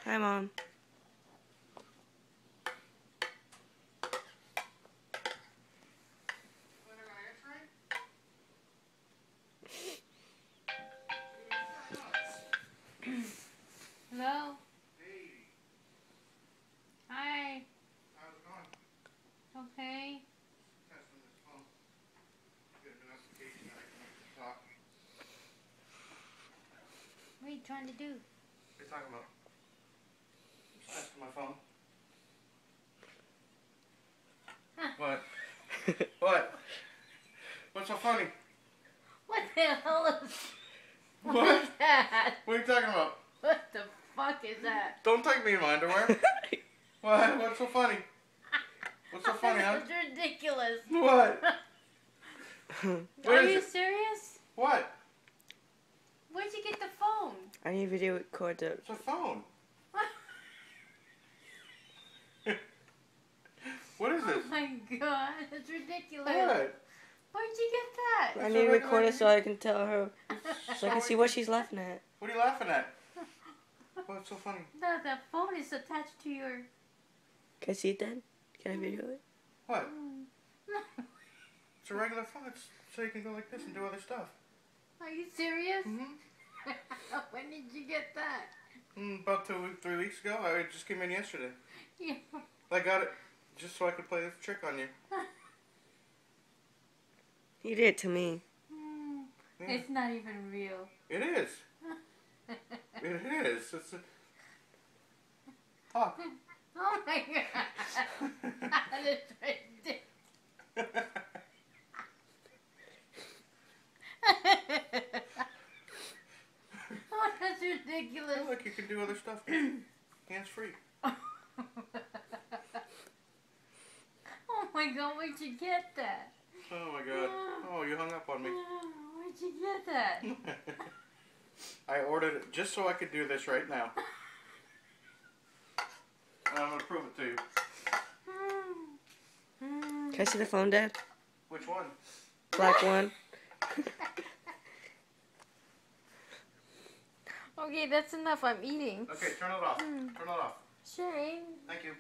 Hi, Mom. Hello? Hey. Hi. How's it going? Okay. Testing this phone. Get a notification that I can talk. What are you trying to do? What are you talking about? Just testing my phone. What? What? What's so funny? What the hell is What? that? What are you talking about? What the fuck is that? Don't take me in my underwear. What? What's so funny? What's so funny, huh? That's ridiculous. What? What Are is you it? serious? What? Where'd you get the phone? I need video record the. It's a phone. What is this? Oh my god, that's ridiculous. What? Where'd you get that? I It's need a to regular- record it so I can tell her, so I can see what she's laughing at. What are you laughing at? What's so funny? The phone is attached to your... Can I see it then? Can I video it? What? It's a regular phone. It's so you can go like this and do other stuff. Are you serious? Mm-hmm. When did you get that? About 3 weeks ago. I just came in yesterday. Yeah. I got it just so I could play this trick on you. You did it to me. Yeah. It's not even real. It is. It is. It's a... Talk. Oh my god. That is ridiculous. Oh, that's ridiculous. Look, you can do other stuff. Hands free. Oh my god, where'd you get that? Oh my god. Oh, you hung up on me. Where'd you get that? I ordered it just so I could do this right now. And I'm going to prove it to you. Can I see the phone, Dad? Which one? Black one. Okay, that's enough. I'm eating. Okay, turn it off. Turn it off. Sure. Thank you.